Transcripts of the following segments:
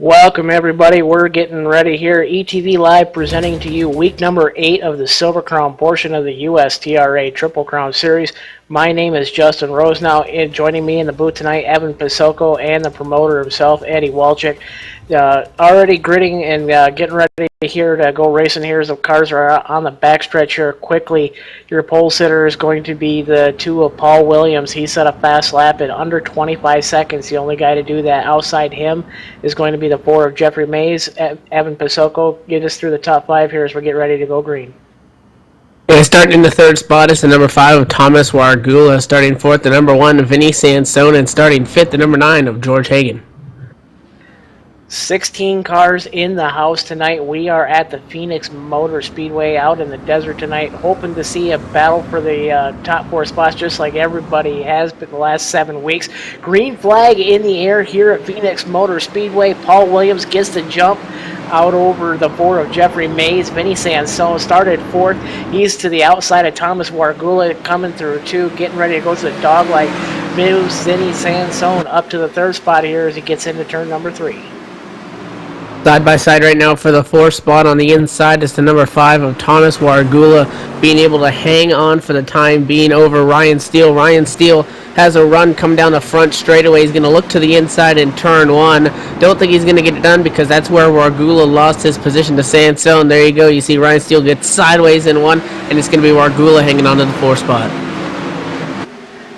Welcome everybody, we're getting ready here. ETV Live presenting to you week number 8 of the Silver Crown portion of the USTRA Triple Crown Series. My name is Justin Rosenau, and joining me in the booth tonight, Evan Pasoko and the promoter himself, Eddie Walczyk. Already gritting and getting ready here to go racing here as the cars are on the backstretch here quickly. Your pole sitter is going to be the 2 of Paul Williams. He set a fast lap in under 25 seconds. The only guy to do that outside him is going to be the 4 of Jeffrey Mays. Evan Pasoko, get us through the top 5 here as we get ready to go green. And starting in the third spot is the number 5 of Thomas Wargula. Starting fourth, the number 1 of Vinny Sansone. And starting fifth, the number 9 of George Hagan. 16 cars in the house tonight. We are at the Phoenix Motor Speedway out in the desert tonight, hoping to see a battle for the top 4 spots just like everybody has been the last 7 weeks. Green flag in the air here at Phoenix Motor Speedway. Paul Williams gets the jump out over the 4 of Jeffrey Mays. Vinny Sansone started 4th. He's to the outside of Thomas Wargula, coming through 2, getting ready to go to the dog leg. Moves Vinny Sansone up to the 3rd spot here as he gets into turn number 3. Side by side right now for the 4th spot on the inside is the number 5 of Thomas Wargula, being able to hang on for the time being over Ryan Steele. Ryan Steele has a run come down the front straightaway. He's going to look to the inside in turn 1. Don't think he's going to get it done because that's where Wargula lost his position to Sansone. There you go. You see Ryan Steele get sideways in 1, and it's going to be Wargula hanging on to the 4th spot.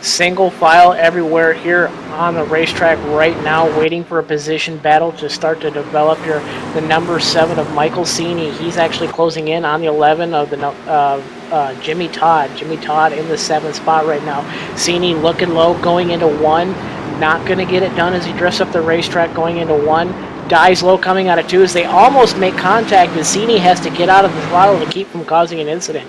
Single file everywhere here on the racetrack right now, waiting for a position battle to start to develop here. The number 7 of Michael Cini, he's actually closing in on the 11 of the Jimmy Todd. Jimmy Todd in the 7th spot right now. Cini looking low, going into 1. Not going to get it done as he drifts up the racetrack going into 1. Dies low coming out of 2 as they almost make contact, and Cini has to get out of the throttle to keep from causing an incident.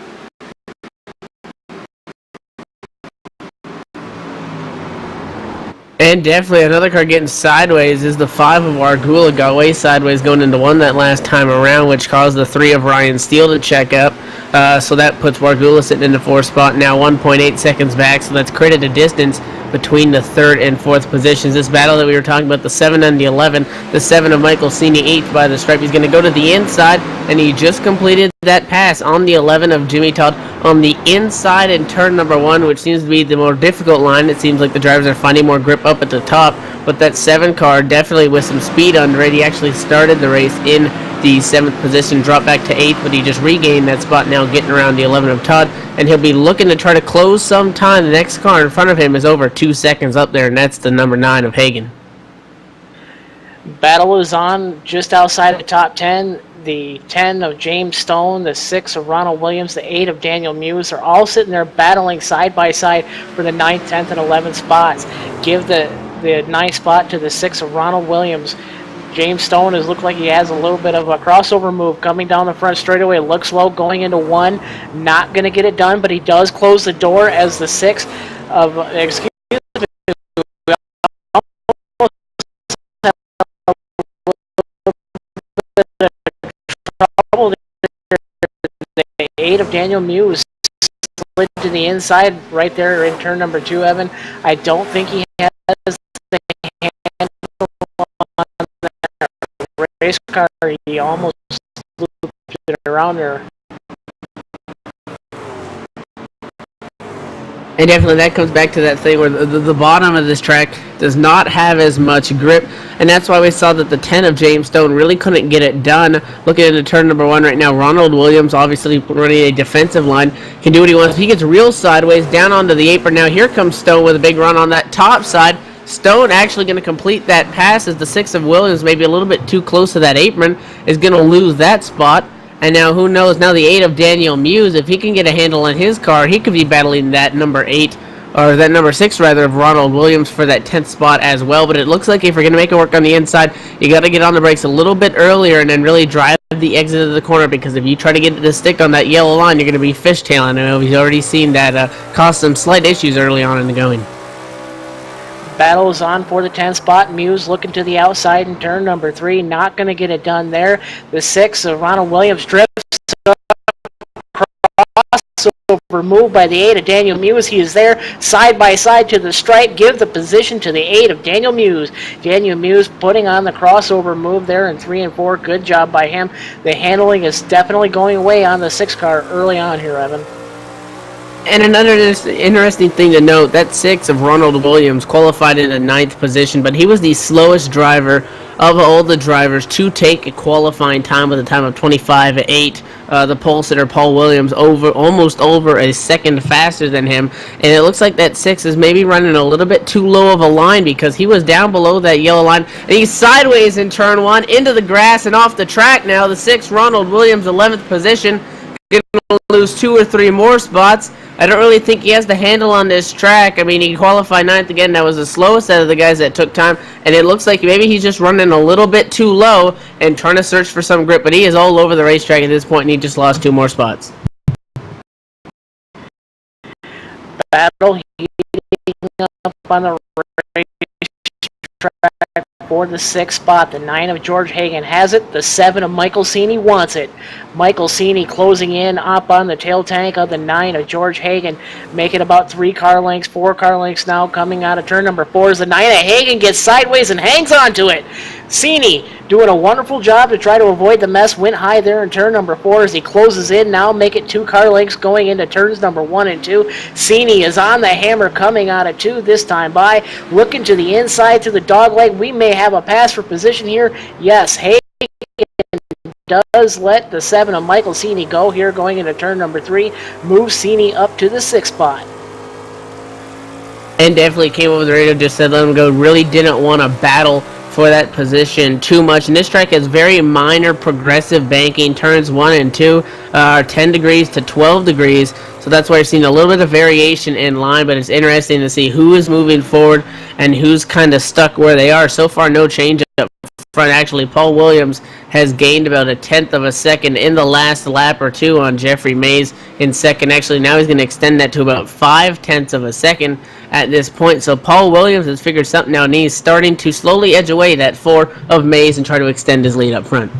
And definitely another car getting sideways is the 5 of Wargula. Got way sideways going into 1 that last time around, which caused the 3 of Ryan Steele to check up. So that puts Wargula sitting in the 4th spot now, 1.8 seconds back. So that's created a distance between the 3rd and 4th positions. This battle that we were talking about, the 7 and the 11, the 7 of Michael Cini, 8th by the stripe. He's going to go to the inside, and he just completed that pass on the 11 of Jimmy Todd on the inside in turn number 1, which seems to be the more difficult line. It seems like the drivers are finding more grip up at the top, but that 7 car definitely with some speed under it. He actually started the race in the 7th position, dropped back to 8th, but he just regained that spot now, getting around the 11 of Todd, and he'll be looking to try to close some time. The next car in front of him is over 2 seconds up there, and that's the number 9 of Hagan. Battle is on just outside the top 10. The 10 of James Stone, the 6 of Ronald Williams, the 8 of Daniel Muse are all sitting there battling side by side for the 9th, 10th, and 11th spots. Give the 9th spot to the 6 of Ronald Williams. James Stone has looked like he has a little bit of a crossover move coming down the front straightaway. Looks low going into 1. Not going to get it done, but he does close the door as the 6 of, excuse me, the 8 of Daniel Muse slid to the inside right there in turn number 2, Evan. I don't think he has the handle on the race car. He almost looped it around there. And definitely that comes back to that thing where the bottom of this track does not have as much grip, and that's why we saw that the 10 of James Stone really couldn't get it done. Looking into turn number 1 right now, Ronald Williams, obviously running a defensive line, can do what he wants. He gets real sideways down onto the apron. Now here comes Stone with a big run on that top side. Stone actually going to complete that pass as the 6 of Williams, maybe a little bit too close to that apron, is going to lose that spot. And now, who knows, now the 8 of Daniel Muse, if he can get a handle on his car, he could be battling that number 8, or that number 6, rather, of Ronald Williams for that 10th spot as well. But it looks like if you're going to make it work on the inside, you got to get on the brakes a little bit earlier and then really drive the exit of the corner, because if you try to get it to stick on that yellow line, you're going to be fishtailing. I know we've already seen that cause some slight issues early on in the going. Battle is on for the 10th spot. Muse looking to the outside in turn number 3. Not going to get it done there. The 6 of Ronald Williams drifts across crossover move by the 8 of Daniel Muse. He is there side by side to the stripe. Give the position to the 8 of Daniel Muse. Daniel Muse putting on the crossover move there in 3 and 4. Good job by him. The handling is definitely going away on the 6 car early on here, Evan. And another interesting thing to note, that 6 of Ronald Williams qualified in the 9th position, but he was the slowest driver of all the drivers to take a qualifying time with a time of 25.8. The pole sitter Paul Williams almost over a second faster than him, and it looks like that 6 is maybe running a little bit too low of a line because he was down below that yellow line, and he's sideways in turn 1 into the grass and off the track now. The 6 Ronald Williams, 11th position, going to lose 2 or 3 more spots. I don't really think he has the handle on this track. I mean, he qualified 9th again. That was the slowest out of the guys that took time. And it looks like maybe he's just running a little bit too low and trying to search for some grip. But he is all over the racetrack at this point, and he just lost 2 more spots. Battle heating up on the racetrack for the 6th spot. The 9 of George Hagan has it. The 7 of Michael Cini wants it. Michael Cini closing in up on the tail tank of the 9 of George Hagan, making about 3 car lengths, 4 car lengths now coming out of turn number 4 as the 9 of Hagan gets sideways and hangs onto it. Cini doing a wonderful job to try to avoid the mess. Went high there in turn number 4 as he closes in. Now make it 2 car lengths going into turns number 1 and 2. Cini is on the hammer coming out of 2 this time by. Looking to the inside through the dog leg. We may have a pass for position here. Yes, Hagan does let the 7 of Michael Cini go here going into turn number 3. Moves Cini up to the 6th spot. And definitely came over the radio, just said let him go. Really didn't want to battle for that position too much. And this track has very minor progressive banking. Turns 1 and 2 are 10 degrees to 12 degrees. So that's why you're seeing a little bit of variation in line, but it's interesting to see who is moving forward and who's kind of stuck where they are. So far, no change up front. Actually, Paul Williams has gained about 1/10 of a second in the last lap or 2 on Jeffrey Mays in second. Actually, now he's going to extend that to about 5/10 of a second at this point. So Paul Williams has figured something out, and he's starting to slowly edge away that 4 of Mays and try to extend his lead up front.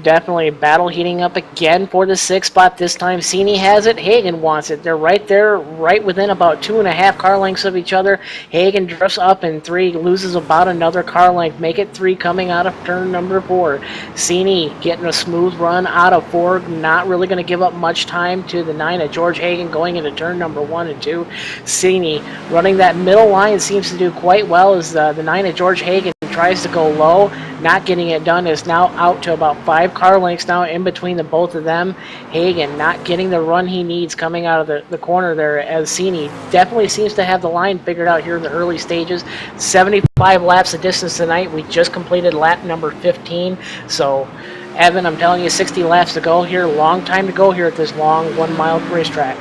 Definitely battle heating up again for the 6th spot. This time Cini has it. Hagan wants it. They're right there, right within about 2.5 car lengths of each other. Hagan drifts up in 3, loses about another car length. Make it 3 coming out of turn number 4. Cini getting a smooth run out of 4. Not really going to give up much time to the 9 of George Hagan going into turn number 1 and 2. Cini running that middle line seems to do quite well as the 9 of George Hagan tries to go low. Not getting it done, is now out to about 5 car lengths now in between the both of them. Hagan not getting the run he needs coming out of the corner there, as Cini definitely seems to have the line figured out here in the early stages. 75 laps of distance tonight. We just completed lap number 15. So, Evan, I'm telling you, 60 laps to go here. Long time to go here at this long 1-mile racetrack.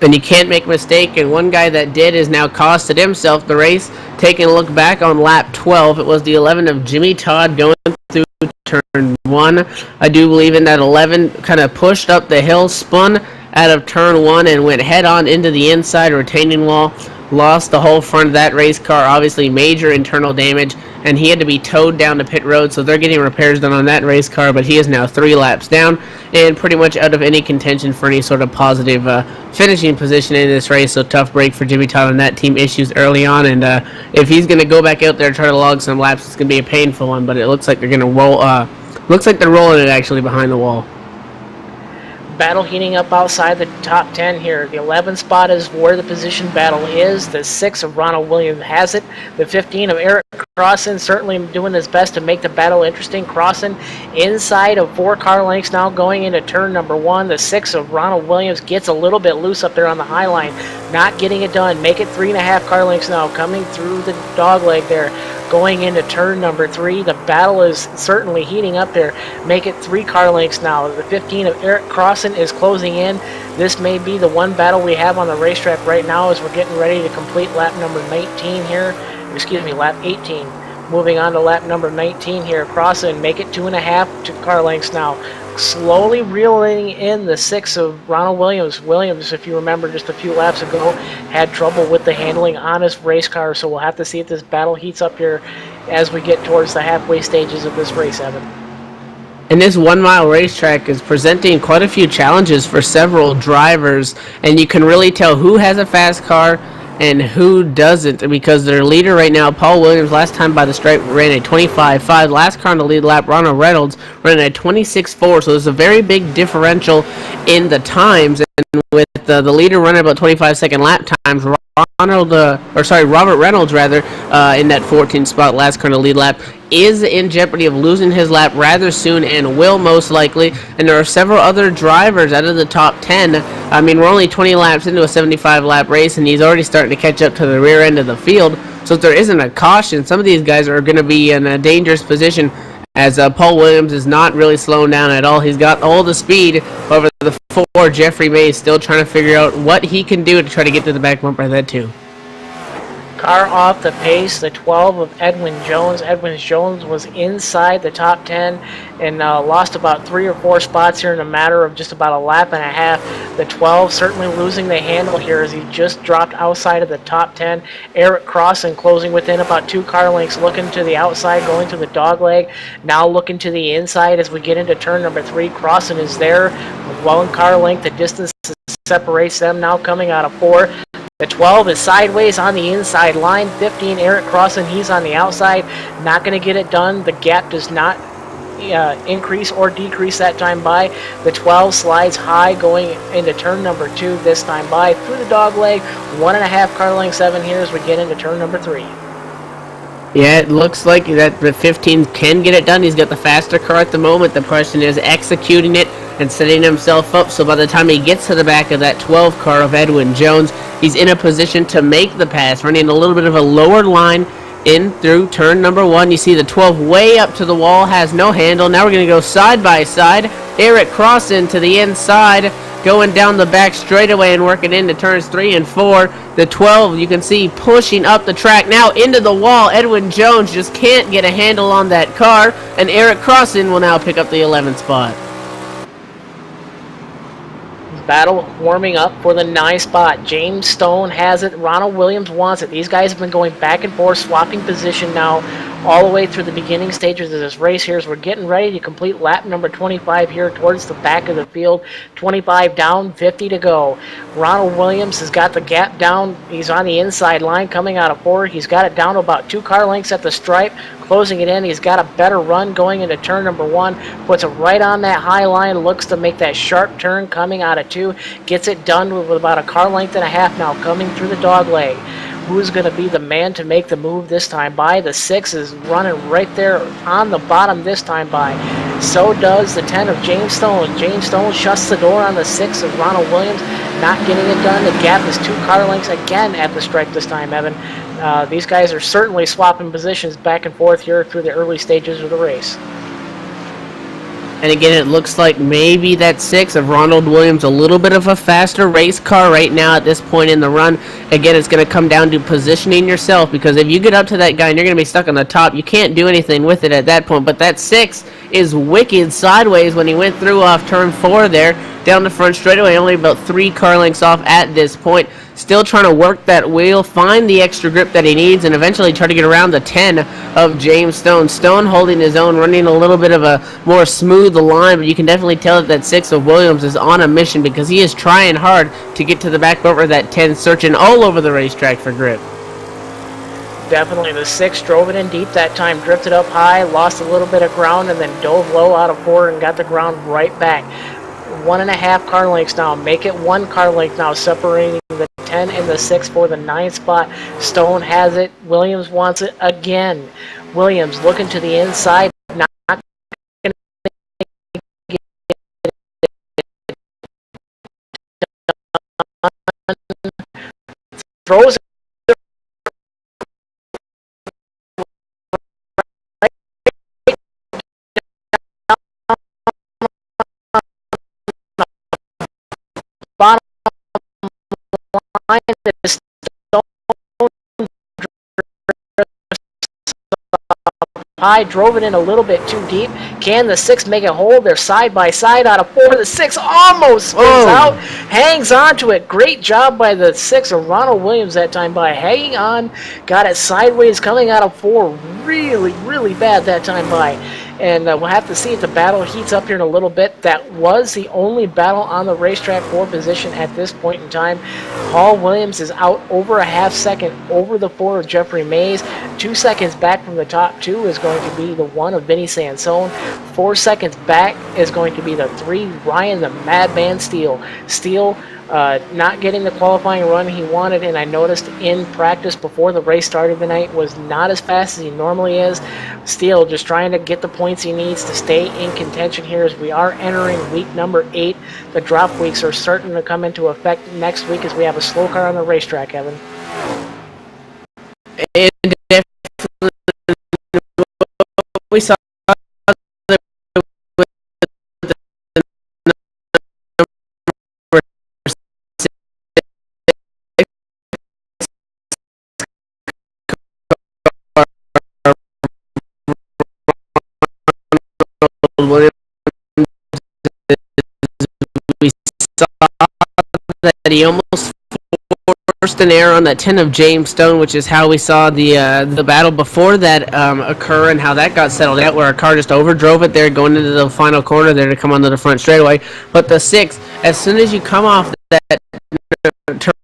And you can't make a mistake, and one guy that did is now costed himself the race. Taking a look back on lap 12, it was the 11 of Jimmy Todd going through turn 1. I do believe in that 11 kind of pushed up the hill, spun out of turn 1, and went head-on into the inside retaining wall. Lost the whole front of that race car, obviously major internal damage, and he had to be towed down to pit road, so they're getting repairs done on that race car, but he is now 3 laps down and pretty much out of any contention for any sort of positive finishing position in this race. So tough break for Jimmy Todd on that. Team issues early on, and if he's going to go back out there and try to log some laps, it's going to be a painful one, but it looks like they're going to roll. Looks like they're rolling it actually behind the wall. Battle heating up outside the top 10 here. The 11th spot is where the position battle is. The 6 of Ronald Williams has it. The 15 of Eric Crossan certainly doing his best to make the battle interesting. Crossan inside of 4 car lengths now going into turn number 1. The 6 of Ronald Williams gets a little bit loose up there on the high line. Not getting it done. Make it 3.5 car lengths now coming through the dog leg there. Going into turn number 3. The battle is certainly heating up there. Make it 3 car lengths now. The 15 of Eric Crossan is closing in. This may be the one battle we have on the racetrack right now as we're getting ready to complete lap number 19 here. Excuse me, lap 18. Moving on to lap number 19 here. Crossan, make it 2.5 car lengths now. Slowly reeling in the 6 of Ronald Williams. Williams, if you remember just a few laps ago, had trouble with the handling on his race car, so we'll have to see if this battle heats up here as we get towards the halfway stages of this race, Evan. And this 1 mile racetrack is presenting quite a few challenges for several drivers, and you can really tell who has a fast car and who doesn't, because their leader right now, Paul Williams, last time by the stripe ran a 25.5. Last car on the lead lap, Ronald Reynolds ran a 26.4. So there's a very big differential in the times, and with the leader running about 25-second lap times, Robert Reynolds in that 14th spot, last car on the lead lap, is in jeopardy of losing his lap rather soon and will most likely. And there are several other drivers out of the top 10. I mean, we're only 20 laps into a 75-lap race, and he's already starting to catch up to the rear end of the field. So if there isn't a caution, some of these guys are going to be in a dangerous position, as Paul Williams is not really slowing down at all. He's got all the speed over the 4. Jeffrey May is still trying to figure out what he can do to try to get to the back bumper of that 2. Car off the pace, the 12 of Edwin Jones. Edwin Jones was inside the top 10 and lost about 3 or 4 spots here in a matter of just about a lap and a half. The 12 certainly losing the handle here as he just dropped outside of the top 10. Eric Crossan closing within about 2 car lengths, looking to the outside, going to the dog leg. Now looking to the inside as we get into turn number 3. Crossan is there with 1 car length. The distance separates them now coming out of 4. The 12 is sideways on the inside line. 15, Eric Crossan, he's on the outside. Not going to get it done. The gap does not increase or decrease that time by. The 12 slides high going into turn number 2 this time by. Through the dog leg, 1.5 car lengths 7 here as we get into turn number 3. Yeah, it looks like that the 15 can get it done. He's got the faster car at the moment. The question is executing it and setting himself up so by the time he gets to the back of that 12 car of Edwin Jones, he's in a position to make the pass, running a little bit of a lower line in through turn number 1. You see the 12 way up to the wall, has no handle. Now we're going to go side by side. Eric Crossan to the inside, going down the back straightaway and working into turns 3 and 4. The 12, you can see, pushing up the track now into the wall. Edwin Jones just can't get a handle on that car, and Eric Crossan will now pick up the 11th spot. Battle warming up for the 9th spot. James Stone has it. Ronald Williams wants it. These guys have been going back and forth, swapping position now all the way through the beginning stages of this race here as we're getting ready to complete lap number 25 here towards the back of the field. 25 down, 50 to go. Ronald Williams has got the gap down. He's on the inside line coming out of 4. He's got it down to about 2 car lengths at the stripe. Closing it in, he's got a better run going into turn number 1, puts it right on that high line, looks to make that sharp turn coming out of 2, gets it done with about a car length and a half now coming through the dog leg. Who's going to be the man to make the move this time by? The 6 is running right there on the bottom this time by. So does the 10 of James Stone. James Stone shuts the door on the 6 of Ronald Williams, not getting it done. The gap is 2 car lengths again at the stripe this time, Evan. These guys are certainly swapping positions back and forth here through the early stages of the race. And again, it looks like maybe that 6 of Ronald Williams, a little bit of a faster race car right now at this point in the run. Again, it's going to come down to positioning yourself, because if you get up to that guy and you're going to be stuck on the top, you can't do anything with it at that point. But that 6 is wicked sideways when he went through off turn 4 there, down the front straightaway, only about 3 car lengths off at this point. Still trying to work that wheel, find the extra grip that he needs, and eventually try to get around the 10 of James Stone. Stone holding his own, running a little bit of a more smooth line, but you can definitely tell that 6 of Williams is on a mission, because he is trying hard to get to the back bumper of that 10, searching all over the racetrack for grip. Definitely the 6 drove it in deep that time, drifted up high, lost a little bit of ground, and then dove low out of 4 and got the ground right back. 1.5 car lengths now, make it 1 car length now, separating the 10 and the 6 for the 9th spot. Stone has it. Williams wants it again. Williams looking to the inside, not going to get it. Throws it bottom line. High, drove it in a little bit too deep. Can the 6 make it hold? They're side by side out of 4. The 6 almost spins out, hangs on to it. Great job by the 6 of Ronald Williams that time by hanging on. Got it sideways coming out of 4. Really, really bad that time by. and we'll have to see if the battle heats up here in a little bit. That was the only battle on the racetrack for position at this point in time. Paul Williams is out over a half second over the 4 of Jeffrey Mays. 2 seconds back from the top 2 is going to be the 1 of Vinny Sansone. 4 seconds back is going to be the 3, Ryan the Madman Steele. Steele not getting the qualifying run he wanted, and I noticed in practice before the race started tonight was not as fast as he normally is. Steele just trying to get the points he needs to stay in contention here as we are entering week number 8. The drop weeks are starting to come into effect next week as we have a slow car on the racetrack, Evan. And definitely we saw Williams. We saw that he almost forced an error on that 10 of James Stone, which is how we saw the battle before that occur and how that got settled out, where our car just overdrove it there going into the final corner there to come onto the front straightaway. But the 6, as soon as you come off that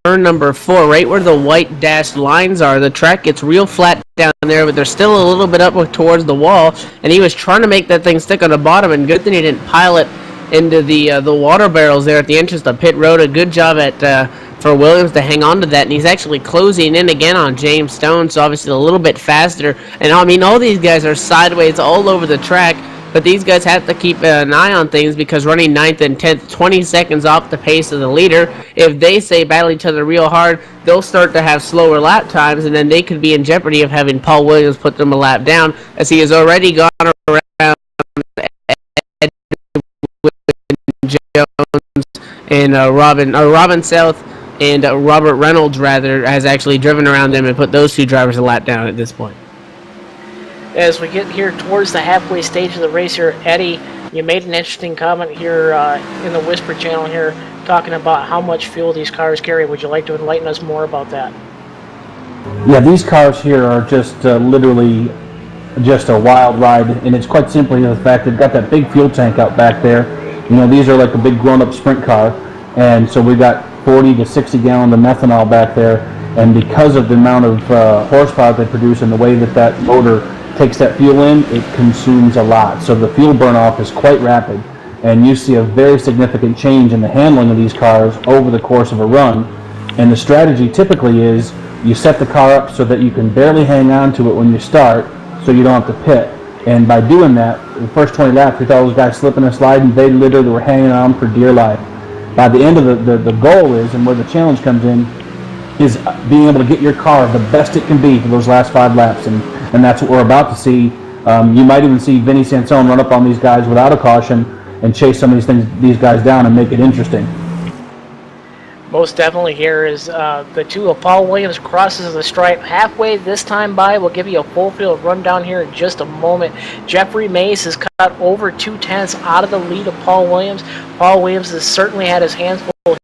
turn number 4, right where the white dashed lines are, the track gets real flat down there, but there's still a little bit up towards the wall, and he was trying to make that thing stick on the bottom, and good thing he didn't pile it into the water barrels there at the entrance to pit road. A good job for Williams to hang on to that, and he's actually closing in again on James Stone, so obviously a little bit faster. And I mean, all these guys are sideways all over the track, but these guys have to keep an eye on things because running 9th and 10th, 20 seconds off the pace of the leader, if they say battle each other real hard, they'll start to have slower lap times, and then they could be in jeopardy of having Paul Williams put them a lap down, as he has already gone around Jones and Robin South and Robert Reynolds rather has actually driven around them and put those 2 drivers a lap down at this point. As we get here towards the halfway stage of the race here, Eddie, you made an interesting comment here in the Whisper channel here, talking about how much fuel these cars carry. Would you like to enlighten us more about that? Yeah, these cars here are just literally just a wild ride, and it's quite simply the fact they've got that big fuel tank out back there. You know, these are like a big grown-up sprint car, and so we've got 40 to 60 gallons of methanol back there, and because of the amount of horsepower they produce and the way that that motor takes that fuel in, it consumes a lot. So the fuel burn-off is quite rapid, and you see a very significant change in the handling of these cars over the course of a run. And the strategy typically is you set the car up so that you can barely hang on to it when you start, so you don't have to pit. And by doing that, the first 20 laps, we thought those guys slipping and sliding, they literally were hanging on for dear life. By the end of the goal is, and where the challenge comes in, is being able to get your car the best it can be for those last 5 laps, and that's what we're about to see. You might even see Vinny Sansone run up on these guys without a caution and chase some of these guys down and make it interesting. Most definitely here is the 2 of Paul Williams crosses the stripe halfway this time by. We'll give you a full field rundown here in just a moment. Jeffrey Mays has cut over 2/10 out of the lead of Paul Williams. Paul Williams has certainly had his hands full.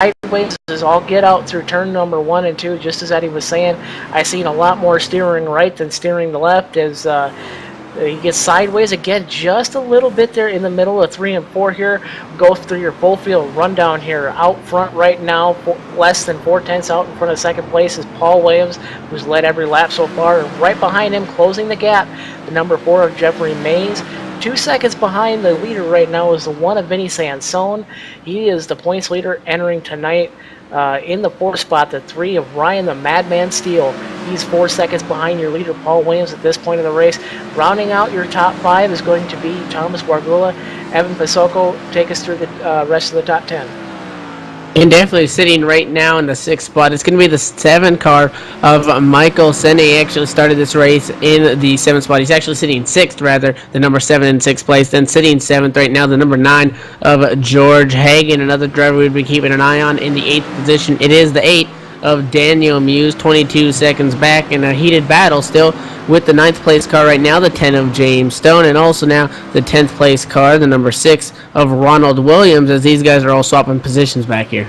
Sideways is all get out through turn number 1 and 2, just as Eddie was saying. I seen a lot more steering right than steering the left as he gets sideways again just a little bit there in the middle of 3 and 4 here. Go through your full field rundown here. Out front right now, less than 4/10 out in front of second place is Paul Williams, who's led every lap so far. Right behind him, closing the gap, the number 4 of Jeffrey Mays. 2 seconds behind the leader right now is the 1 of Vinny Sansone. He is the points leader entering tonight. In the 4th spot, the 3 of Ryan the Madman Steele. He's 4 seconds behind your leader, Paul Williams, at this point of the race. Rounding out your top 5 is going to be Thomas Guargula. Evan Pasoko, take us through the rest of the top 10. And definitely sitting right now in the 6th spot, it's going to be the 7 car of Michael Sene. He actually started this race in the 7th spot. He's actually sitting 6th, rather, the number 7 in 6th place. Then sitting 7th right now, the number 9 of George Hagan, another driver we've been keeping an eye on in the 8th position. It is the 8 of Daniel Muse, 22 seconds back in a heated battle still with the 9th place car right now, the 10 of James Stone, and also now the 10th place car, the number 6 of Ronald Williams, as these guys are all swapping positions back here.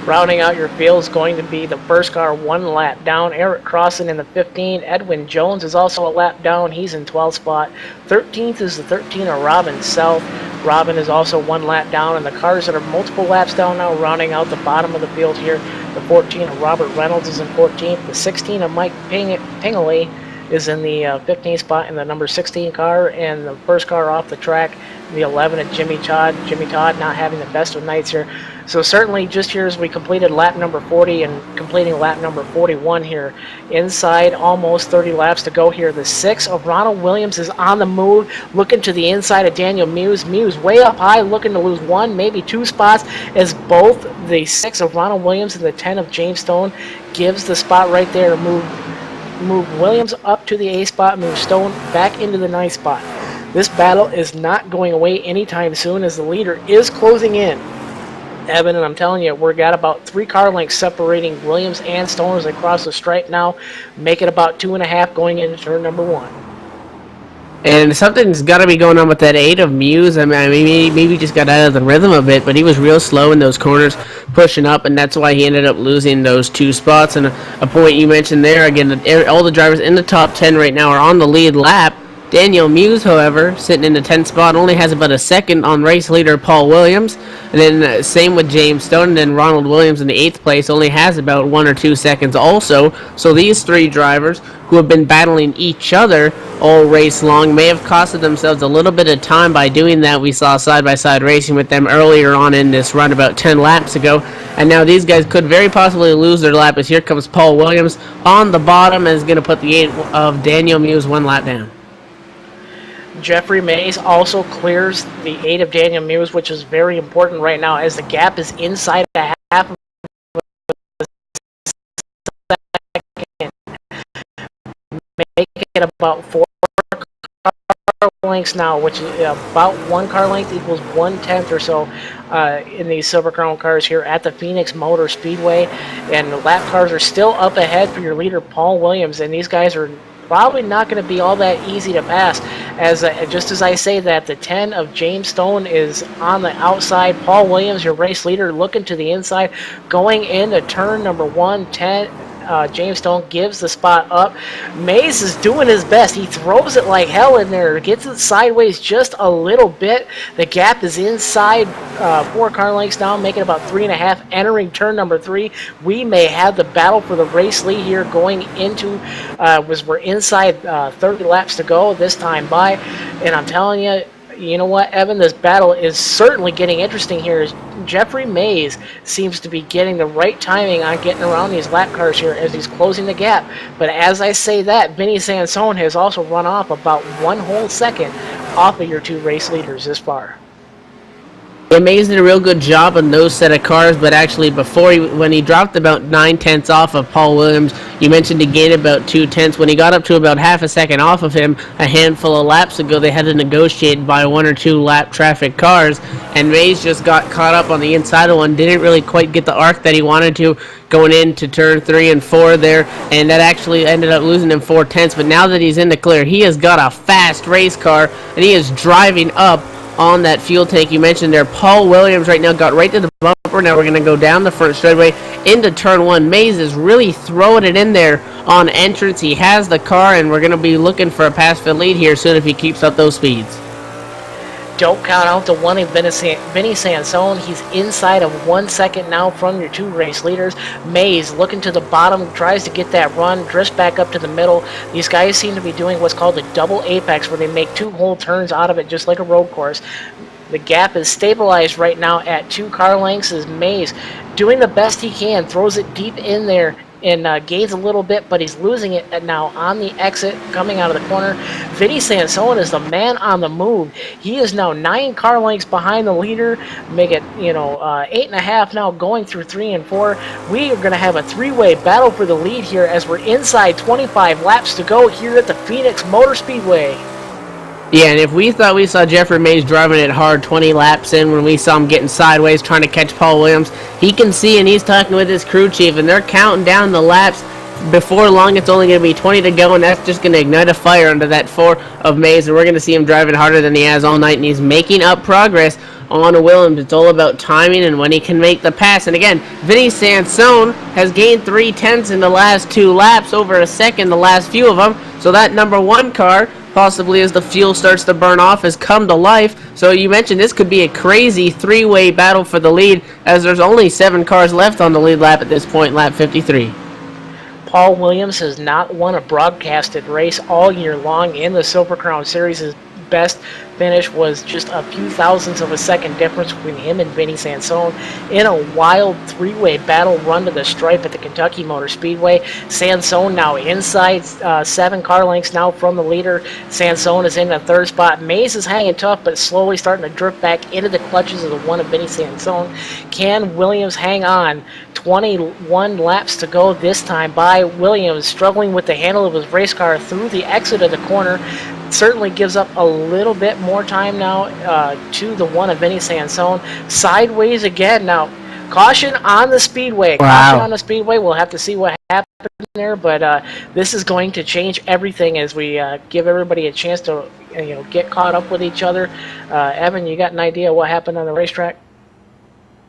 Rounding out your field is going to be the first car 1 lap down. Eric Crossan in the 15. Edwin Jones is also a lap down. He's in 12th spot. 13th is the 13 of Robin South. Robin is also 1 lap down, and the cars that are multiple laps down now rounding out the bottom of the field here. The 14 of Robert Reynolds is in 14th. The 16 of Mike Pingley is in the 15th spot in the number 16 car, and the first car off the track, the 11 of Jimmy Todd. Jimmy Todd not having the best of nights here. So certainly just here as we completed lap number 40 and completing lap number 41 here. Inside, almost 30 laps to go here. The 6 of Ronald Williams is on the move, looking to the inside of Daniel Muse. Muse way up high, looking to lose 1, maybe 2 spots, as both the 6 of Ronald Williams and the 10 of James Stone gives the spot right there to move Williams up to the A spot, move Stone back into the 9th spot. This battle is not going away anytime soon as the leader is closing in. Evan, and I'm telling you, we've got about 3 car lengths separating Williams and Stone as they cross the stripe now, make it about 2.5 going into turn number 1. And something's got to be going on with that 8 of Muse. I mean, maybe just got out of the rhythm a bit, but he was real slow in those corners, pushing up, and that's why he ended up losing those 2 spots. And a point you mentioned there, again, all the drivers in the top 10 right now are on the lead lap. Daniel Muse, however, sitting in the 10th spot, only has about a second on race leader Paul Williams. And then same with James Stone, and then Ronald Williams in the 8th place only has about 1 or 2 seconds also. So these 3 drivers who have been battling each other all race long may have costed themselves a little bit of time by doing that. We saw side-by-side racing with them earlier on in this run about 10 laps ago. And now these guys could very possibly lose their lap as here comes Paul Williams on the bottom and is going to put the 8 of Daniel Muse 1 lap down. Jeffrey Mays also clears the 8 of Daniel Muse, which is very important right now as the gap is inside a half of a second. Make it about 4 car lengths now, which is about 1 car length equals 1/10 or so in these Silver Crown cars here at the Phoenix Motor Speedway. And the lap cars are still up ahead for your leader, Paul Williams, and these guys are probably not going to be all that easy to pass. As just as I say that, the 10 of James Stone is on the outside. Paul Williams, your race leader, looking to the inside, going into turn number 1. James Stone gives the spot up. Mays is doing his best. He throws it like hell in there. Gets it sideways just a little bit. The gap is inside 4 car lengths now, making about 3.5. Entering turn number 3, we may have the battle for the race lead here going into, we're inside 30 laps to go this time by. And I'm telling you, you know what, Evan, this battle is certainly getting interesting here. As Jeffrey Mays seems to be getting the right timing on getting around these lap cars here as he's closing the gap. But as I say that, Vinny Sansone has also run off about 1 whole second off of your 2 race leaders this far. Yeah, Mays did a real good job on those set of cars, but actually when he dropped about 9/10 off of Paul Williams, you mentioned he gained about 2/10. When he got up to about half a second off of him a handful of laps ago, they had to negotiate by 1 or 2 lap traffic cars, and Mays just got caught up on the inside of one, didn't really quite get the arc that he wanted to going into turn 3 and 4 there, and that actually ended up losing him 4/10. But now that he's in the clear, he has got a fast race car, and he is driving up on that fuel tank you mentioned there. Paul Williams right now got right to the bumper. Now we're going to go down the front straightaway into turn 1. Mays is really throwing it in there on entrance. He has the car, and we're going to be looking for a pass for the lead here soon if he keeps up those speeds. Don't count out the 1 of Vinny Sansone. He's inside of 1 second now from your 2 race leaders. Mays looking to the bottom, tries to get that run, drifts back up to the middle. These guys seem to be doing what's called a double apex, where they make 2 whole turns out of it, just like a road course. The gap is stabilized right now at 2 car lengths as Mays, doing the best he can, throws it deep in there and gains a little bit, but he's losing it now on the exit coming out of the corner. Vinny Sansone is the man on the move. He is now 9 car lengths behind the leader, make it 8.5 now going through 3 and 4. We are going to have a 3-way battle for the lead here as we're inside 25 laps to go here at the Phoenix Motor Speedway. Yeah, and if we thought we saw Jeffrey Mays driving it hard 20 laps in when we saw him getting sideways trying to catch Paul Williams, he can see and he's talking with his crew chief, and they're counting down the laps. Before long, it's only going to be 20 to go, and that's just going to ignite a fire under that 4 of Mays, and we're going to see him driving harder than he has all night, and he's making up progress on Williams. It's all about timing and when he can make the pass. And again, Vinny Sansone has gained 3/10 in the last 2 laps, over a second the last few of them. So that number 1 car, possibly as the fuel starts to burn off, has come to life. So you mentioned this could be a crazy 3-way battle for the lead, as there's only 7 cars left on the lead lap at this point, lap 53. Paul Williams has not won a broadcasted race all year long in the Silver Crown Series. His best finish was just a few thousandths of a second difference between him and Vinny Sansone in a wild 3-way battle run to the stripe at the Kentucky Motor Speedway. Sansone now inside 7 car lengths now from the leader. Sansone is in the 3rd spot. Mays is hanging tough, but slowly starting to drift back into the clutches of the one of Vinny Sansone. Can Williams hang on? 21 laps to go this time by Williams, struggling with the handle of his race car through the exit of the corner. Certainly gives up a little bit more time now to the one of Vinny Sansone. Sideways again. Now, caution on the speedway. Wow. Caution on the speedway. We'll have to see what happens there, but this is going to change everything as we give everybody a chance to get caught up with each other. Evan, you got an idea what happened on the racetrack?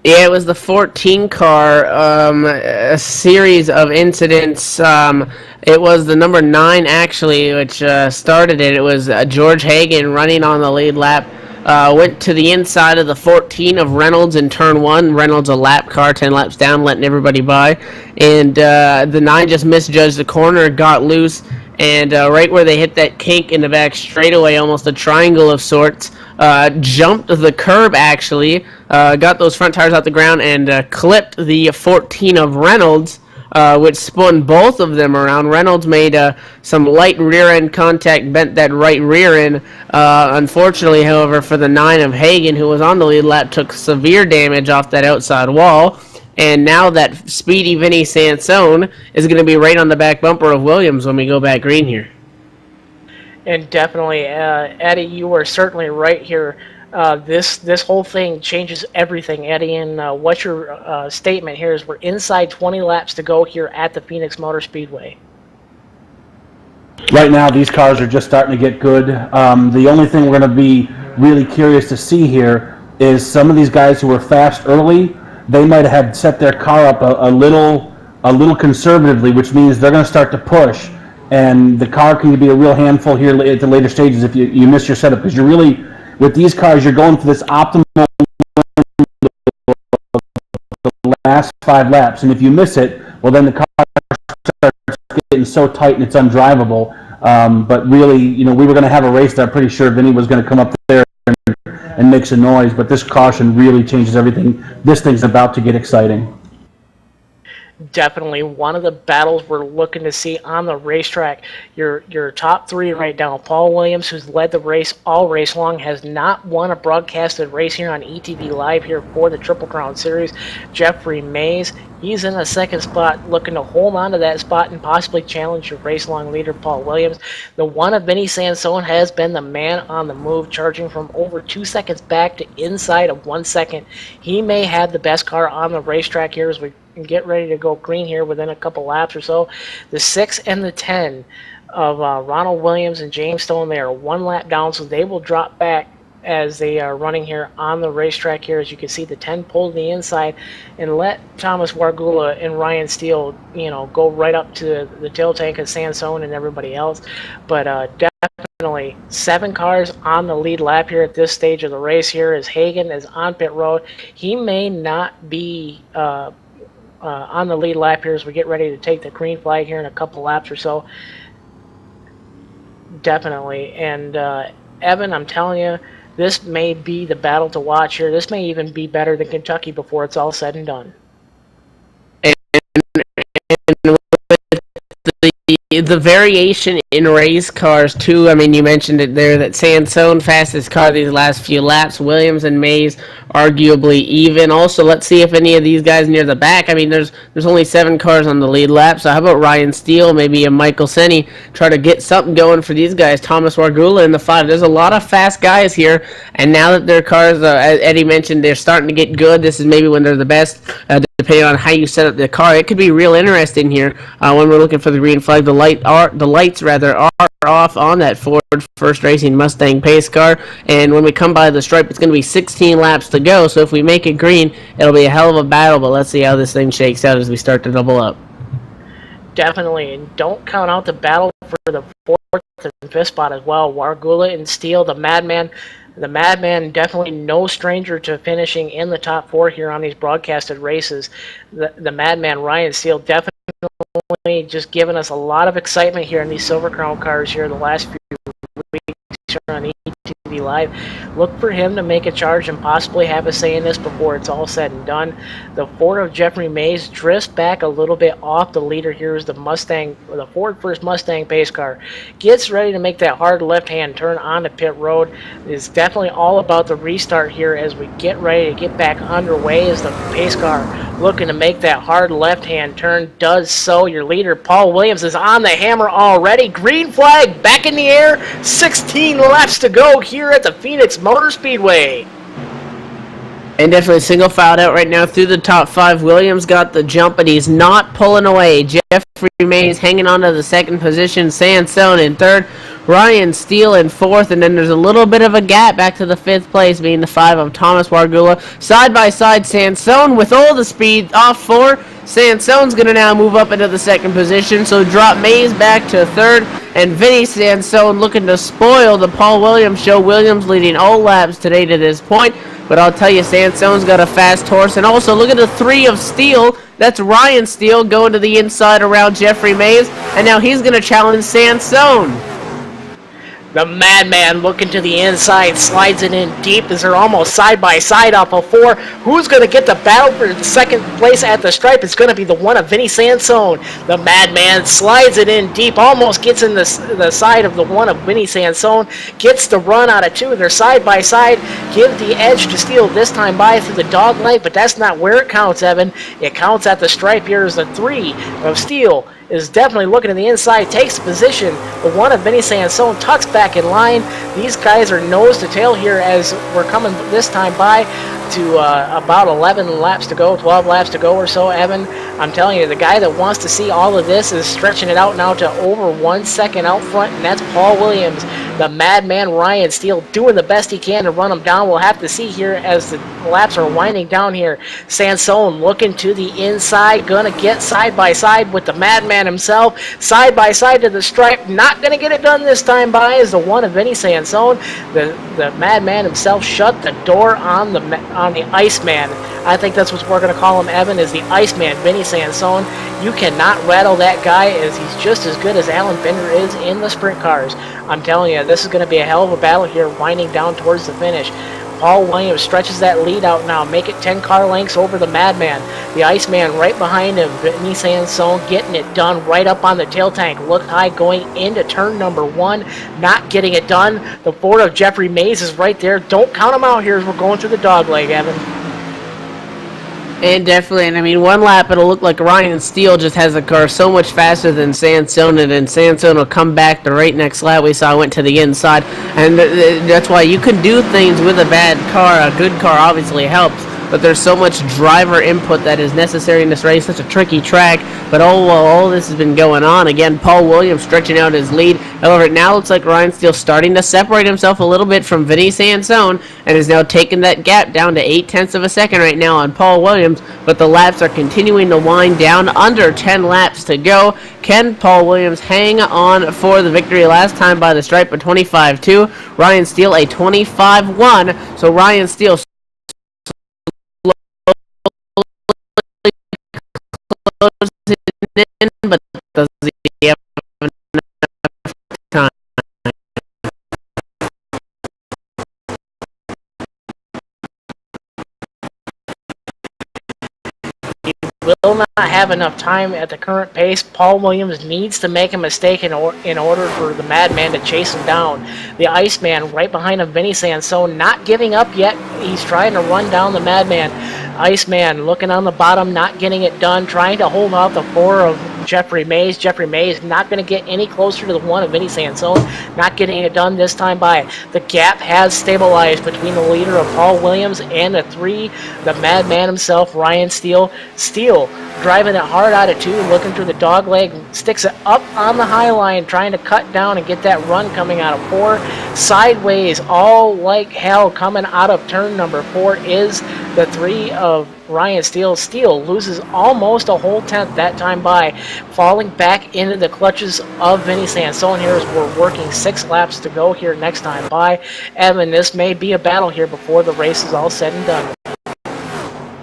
Yeah, it was the 14 car, a series of incidents. It was the number 9, actually, which started it. It was George Hagan running on the lead lap. Went to the inside of the 14 of Reynolds in turn 1. Reynolds, a lap car, 10 laps down, letting everybody by. And the 9 just misjudged the corner, got loose. And right where they hit that kink in the back straightaway, almost a triangle of sorts, jumped the curb, actually, got those front tires out the ground, and clipped the 14 of Reynolds, which spun both of them around. Reynolds made some light rear-end contact, bent that right rear end. Unfortunately, however, for the 9 of Hagan, who was on the lead lap, took severe damage off that outside wall. And now that speedy Vinny Sansone is going to be right on the back bumper of Williams when we go back green here. And definitely, Eddie, you are certainly right here. This whole thing changes everything, Eddie. And what's your statement here? Is we're inside 20 laps to go here at the Phoenix Motor Speedway. Right now, these cars are just starting to get good. The only thing we're going to be really curious to see here is some of these guys who were fast early. They might have set their car up a little conservatively, which means they're going to start to push, and the car can be a real handful here at the later stages if you miss your setup, because you're really, with these cars, you're going for this optimal the last 5 laps, and if you miss it, well, then the car starts getting so tight and it's undrivable. But really, we were going to have a race that I'm pretty sure Vinny was going to come up there and make some noise, but this caution really changes everything. This thing's about to get exciting. Definitely one of the battles we're looking to see on the racetrack. Your top 3 right now. Paul Williams, who's led the race all race long, has not won a broadcasted race here on ETV Live here for the Triple Crown Series. Jeffrey Mays, he's in the 2nd spot, looking to hold on to that spot and possibly challenge your race-long leader, Paul Williams. The one of Vinny Sansone has been the man on the move, charging from over 2 seconds back to inside of 1 second. He may have the best car on the racetrack here as we get ready to go green here within a couple laps or so. The 6 and the 10 of Ronald Williams and James Stone, they are 1 lap down, so they will drop back as they are running here on the racetrack here. As you can see, the 10 pulled the inside and let Thomas Wargula and Ryan Steele, go right up to the tail tank of Sansone and everybody else. But definitely 7 cars on the lead lap here at this stage of the race here, as Hagan is on pit road. He may not be on the lead lap here as we get ready to take the green flag here in a couple laps or so. Definitely. And Evan, I'm telling you, this may be the battle to watch here. This may even be better than Kentucky before it's all said and done. And with the the variation in race cars too. I mean, you mentioned it there that Sansone fastest car these last few laps. Williams and Mays arguably even. Also, let's see if any of these guys near the back. I mean, there's only 7 cars on the lead lap. So how about Ryan Steele, maybe a Michael Senni, try to get something going for these guys. Thomas Wargula in the 5. There's a lot of fast guys here, and now that their cars, as Eddie mentioned, they're starting to get good. This is maybe when they're the best. Depending on how you set up the car, it could be real interesting here when we're looking for the green flag. The lights are off on that Ford First Racing Mustang pace car, and when we come by the stripe, it's going to be 16 laps to go. So if we make it green, it'll be a hell of a battle. But let's see how this thing shakes out as we start to double up. Definitely, and don't count out the battle for the 4th and 5th spot as well. Wargula and Steele, the Madman. The Madman definitely no stranger to finishing in the top 4 here on these broadcasted races. The Madman, Ryan Steele, definitely just giving us a lot of excitement here in these Silver Crown cars here the last few weeks here on ETV Live. Look for him to make a charge and possibly have a say in this before it's all said and done. The Ford of Jeffrey Mays drifts back a little bit off the leader here as the Ford First Mustang pace car gets ready to make that hard left-hand turn onto pit road. It's definitely all about the restart here as we get ready to get back underway as the pace car looking to make that hard left-hand turn does so. Your leader, Paul Williams, is on the hammer already. Green flag back in the air. 16 laps to go here at the Phoenix Motor Speedway. And definitely single filed out right now through the top 5. Williams got the jump, and he's not pulling away. Jeffrey Mays hanging on to the 2nd position. Sansone in 3rd. Ryan Steele in 4th, and then there's a little bit of a gap back to the 5th place, being the 5 of Thomas Wargula. Side by side, Sansone with all the speed off 4. Sansone's going to now move up into the 2nd position, so drop Mays back to 3rd, and Vinny Sansone looking to spoil the Paul Williams show. Williams leading all laps today to this point, but I'll tell you, Sansone's got a fast horse, and also look at the 3 of Steele. That's Ryan Steele going to the inside around Jeffrey Mays, and now he's going to challenge Sansone. The Madman looking to the inside, slides it in deep as they're almost side by side off of 4. Who's going to get the battle for the 2nd place at the stripe? It's going to be the one of Vinny Sansone. The Madman slides it in deep, almost gets in the side of the one of Vinny Sansone, gets the run out of 2. They're side by side, give the edge to Steele this time by through the dog leg, but that's not where it counts, Evan. It counts at the stripe here as the 3 of Steele is definitely looking to the inside, takes the position. The one of Vinny Sansone tucks back in line. These guys are nose to tail here as we're coming this time by to about 11 laps to go, 12 laps to go or so, Evan. I'm telling you, the guy that wants to see all of this is stretching it out now to over 1 second out front, and that's Paul Williams. The Madman Ryan Steele doing the best he can to run him down. We'll have to see here as the laps are winding down here. Sansone looking to the inside, gonna get side by side with the Madman himself, side by side to the stripe. Not gonna get it done this time by is the one of Vinny Sansone. The Madman himself shut the door on the Iceman. I think that's what we're gonna call him, Evan, is the Iceman, Vinny Sansone. You cannot rattle that guy, as he's just as good as Alan Bender is in the sprint cars. I'm telling you, this is going to be a hell of a battle here, winding down towards the finish. Paul Williams stretches that lead out now, make it 10 car lengths over the Madman. The Iceman right behind him, Vinny Sansone getting it done right up on the tail tank. Look high going into turn number 1, not getting it done. The Ford of Jeffrey Mays is right there. Don't count him out here as we're going through the dog leg, Evan. And definitely, and I mean, one lap it'll look like Ryan Steele just has a car so much faster than Sansone, and then Sansone will come back the right next lap we saw went to the inside, and that's why you can do things with a bad car. A good car obviously helps, but there's so much driver input that is necessary in this race, such a tricky track. But all this has been going on. Again, Paul Williams stretching out his lead. However, it now looks like Ryan Steele starting to separate himself a little bit from Vinny Sansone, and is now taking that gap down to 0.8 of a second right now on Paul Williams. But the laps are continuing to wind down, under 10 laps to go. Can Paul Williams hang on for the victory? Last time by the stripe, a 25-2. Ryan Steele a 25-1. So Ryan Steele in, but does he have enough time? He will not have enough time at the current pace. Paul Williams needs to make a mistake in order for the Madman to chase him down. The Iceman right behind him, Vinny Sansone, not giving up yet. He's trying to run down the Madman. Iceman looking on the bottom, not getting it done, trying to hold out the 4 of Jeffrey Mays. Jeffrey Mays not going to get any closer to the 1 of Vinny Sansone, not getting it done this time by. The gap has stabilized between the leader of Paul Williams and the 3, the Madman himself, Ryan Steele. Steele driving it hard out of 2, looking through the dog leg, sticks it up on the high line, trying to cut down and get that run coming out of 4. Sideways, all like hell, coming out of turn number 4 is the 3 of Ryan Steele. Steele loses almost a whole tenth that time by, falling back into the clutches of Vinny Sansone here as we're working 6 laps to go here next time by. Evan, this may be a battle here before the race is all said and done.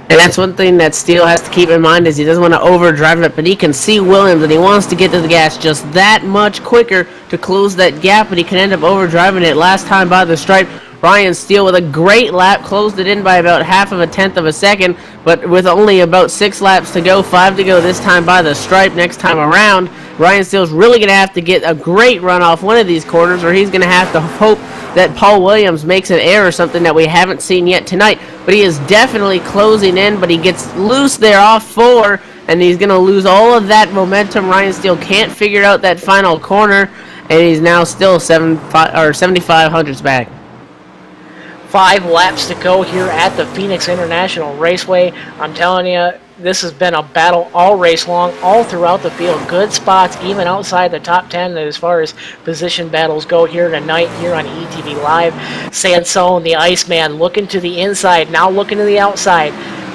And that's one thing that Steele has to keep in mind is he doesn't want to overdrive it, but he can see Williams and he wants to get to the gas just that much quicker to close that gap, but he can end up overdriving it last time by the stripe. Ryan Steele with a great lap, closed it in by about half of a tenth of a second, but with only about 6 laps to go, 5 to go this time by the stripe next time around. Ryan Steele's really going to have to get a great run off one of these corners, or he's going to have to hope that Paul Williams makes an error, something that we haven't seen yet tonight. But he is definitely closing in, but he gets loose there off 4, and he's going to lose all of that momentum. Ryan Steele can't figure out that final corner, and he's now still 75 hundredths back. 5 laps to go here at the Phoenix International Raceway. I'm telling you, this has been a battle all race long, all throughout the field. Good spots, even outside the top 10 as far as position battles go here tonight here on ETV Live. Sansone, the Iceman, looking to the inside, now looking to the outside.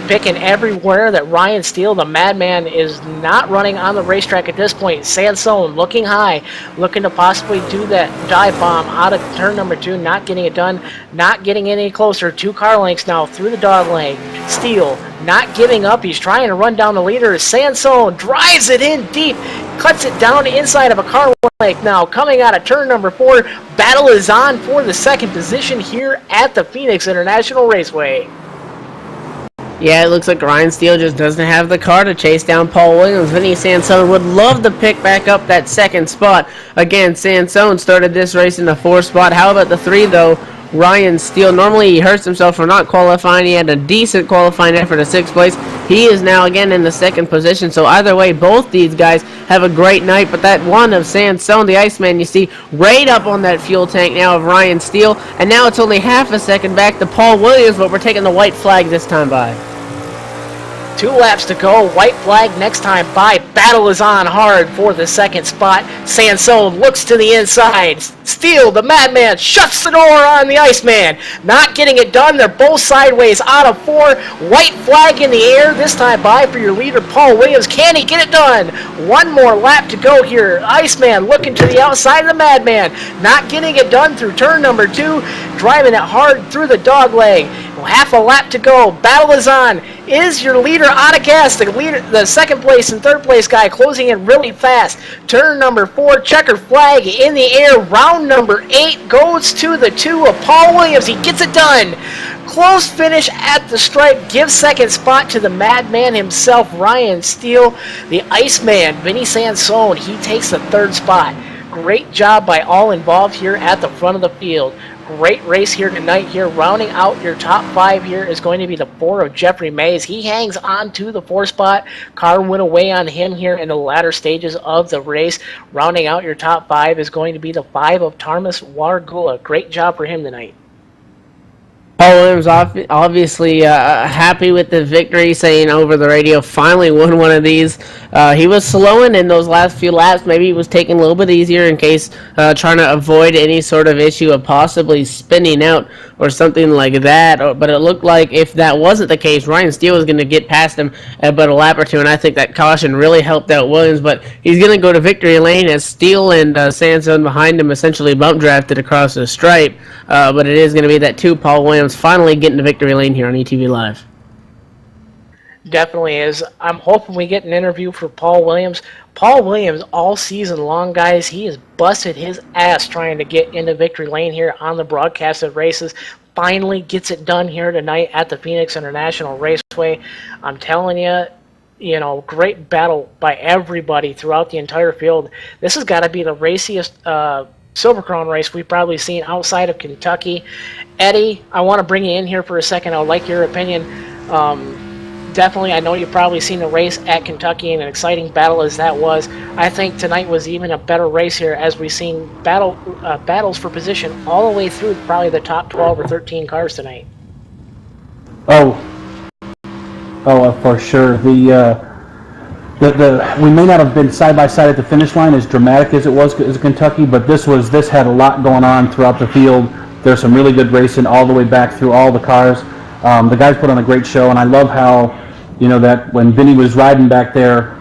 Picking everywhere that Ryan Steele, the Madman, is not running on the racetrack at this point. Sansone looking high, looking to possibly do that dive bomb out of turn number 2, not getting it done, not getting any closer. 2 car lengths now through the dog leg. Steele not giving up. He's trying to run down the leader. Sansone drives it in deep, cuts it down inside of a car length now. Coming out of turn number 4, battle is on for the 2nd position here at the Phoenix International Raceway. Yeah, it looks like Ryan Steele just doesn't have the car to chase down Paul Williams. Vinny Sansone would love to pick back up that 2nd spot. Again, Sansone started this race in the 4th spot. How about the 3, though? Ryan Steele, normally he hurts himself for not qualifying. He had a decent qualifying effort at 6th place. He is now again in the 2nd position. So either way, both these guys have a great night. But that one of Sansone, the Iceman, you see right up on that fuel tank now of Ryan Steele. And now it's only half a second back to Paul Williams, but we're taking the white flag this time by. 2 laps to go. White flag next time by. Battle is on hard for the 2nd spot. Sansone looks to the inside. Steele, the Madman, shuts the door on the Iceman. Not getting it done. They're both sideways out of 4. White flag in the air this time by for your leader, Paul Williams. Can he get it done? 1 more lap to go here. Iceman looking to the outside of the Madman. Not getting it done through turn number 2. Driving it hard through the dog leg. Half a lap to go. Battle is on. Is your leader out of gas? The 2nd place and 3rd place guy closing in really fast. Turn number 4, checker flag in the air. Round number 8 goes to the 2 of Paul Williams. He gets it done. Close finish at the stripe. Gives 2nd spot to the Madman himself, Ryan Steele. The Iceman, Vinny Sansone, he takes the 3rd spot. Great job by all involved here at the front of the field. Great race here tonight here. Rounding out your top 5 here is going to be the 4 of Jeffrey Mays. He hangs on to the 4 spot. Car went away on him here in the latter stages of the race. Rounding out your top 5 is going to be the 5 of Tarmas Wargula. Great job for him tonight. Paul Williams obviously happy with the victory, saying over the radio, finally won one of these. He was slowing in those last few laps. Maybe he was taking a little bit easier in case trying to avoid any sort of issue of possibly spinning out or something like that. But it looked like if that wasn't the case, Ryan Steele was going to get past him about a lap or 2, and I think that caution really helped out Williams. But he's going to go to victory lane as Steele and Sansone behind him essentially bump drafted across the stripe. But it is going to be that 2 Paul Williams finally getting to victory lane here on ETV Live. Definitely is. I'm hoping we get an interview for Paul Williams. Paul Williams, all season long, guys, he has busted his ass trying to get into victory lane here on the broadcasted races. Finally gets it done here tonight at the Phoenix International Raceway. I'm telling you, great battle by everybody throughout the entire field. This has got to be the raciest Silver Crown race we've probably seen outside of Kentucky. Eddie, I want to bring you in here for a second. I would like your opinion. Definitely, I know you've probably seen the race at Kentucky and an exciting battle as that was. I think tonight was even a better race here as we've seen battles for position all the way through probably the top 12 or 13 cars tonight. For sure. We may not have been side by side at the finish line as dramatic as it was as Kentucky, but this had a lot going on throughout the field. There's some really good racing all the way back through all the cars. The guys put on a great show, and I love how, that when Vinny was riding back there,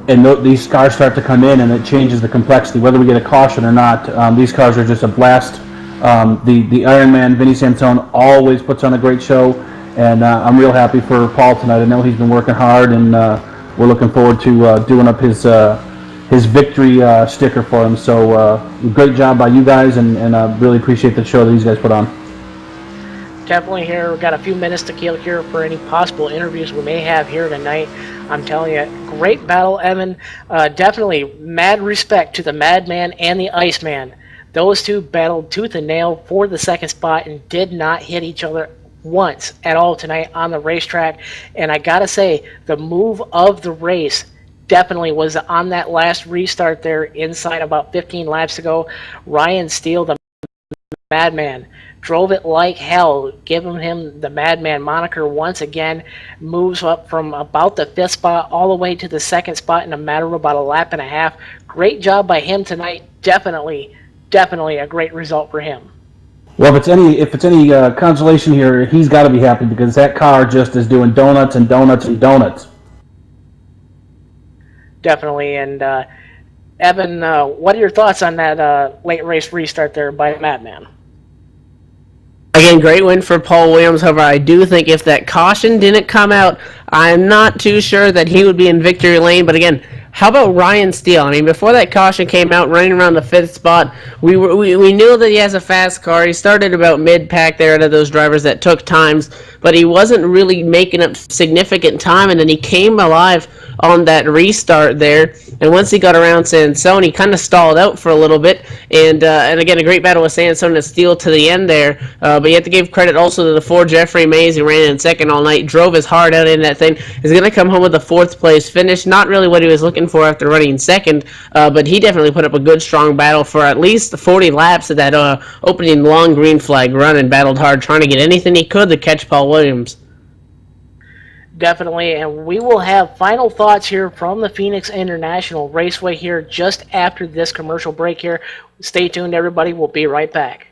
and these cars start to come in, and it changes the complexity, whether we get a caution or not. These cars are just a blast. The Iron Man, Vinny Sansone, always puts on a great show, and I'm real happy for Paul tonight. I know he's been working hard, and we're looking forward to doing up his victory sticker for him. So great job by you guys, and really appreciate the show that these guys put on. Definitely here. We've got a few minutes to kill here for any possible interviews we may have here tonight. I'm telling you, great battle, Evan. Definitely mad respect to the Madman and the Iceman. Those two battled tooth and nail for the second spot and did not hit each other once at all tonight on the racetrack. And I gotta say, the move of the race definitely was on that last restart there inside about 15 laps ago. Ryan Steele, the Madman, drove it like hell, giving him the Madman moniker once again. Moves up from about the 5th spot all the way to the 2nd spot in a matter of about a lap and a half. Great job by him tonight. Definitely a great result for him. Well, if it's any consolation here, he's got to be happy because that car just is doing donuts and donuts and donuts. Definitely. And Evan, what are your thoughts on that late race restart there by Madman? Again, great win for Paul Williams. However, I do think if that caution didn't come out, I'm not too sure that he would be in victory lane. But again, how about Ryan Steele? I mean, before that caution came out, running around the 5th spot, we knew that he has a fast car. He started about mid-pack there out of those drivers that took times, but he wasn't really making up significant time, and then he came alive on that restart there. And once he got around Sansone, he kind of stalled out for a little bit. And again, a great battle with Sansone and Steele to the end there. But you have to give credit also to the 4 Jeffrey Mays, who ran in second all night, drove his heart out in that thing. He's going to come home with a 4th place finish. Not really what he was looking for after running second, but he definitely put up a good, strong battle for at least 40 laps of that opening long green flag run and battled hard, trying to get anything he could to catch Paul Williams. Definitely, and we will have final thoughts here from the Phoenix International Raceway here just after this commercial break here. Stay tuned, everybody. We'll be right back.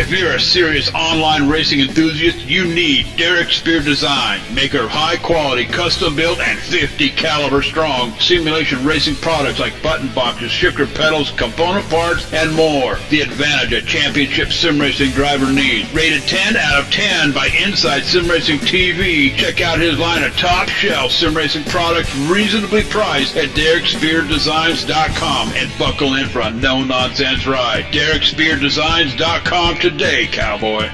If you're a serious online racing enthusiast, you need Derek Spear Design, maker of high-quality, custom-built, and 50 caliber strong simulation racing products like button boxes, shifter pedals, component parts, and more. The advantage a championship sim racing driver needs. Rated 10 out of 10 by Inside Sim Racing TV. Check out his line of top-shelf sim racing products reasonably priced at DerekSpearDesigns.com and buckle in for a no-nonsense ride. DerekSpearDesigns.com today, cowboy.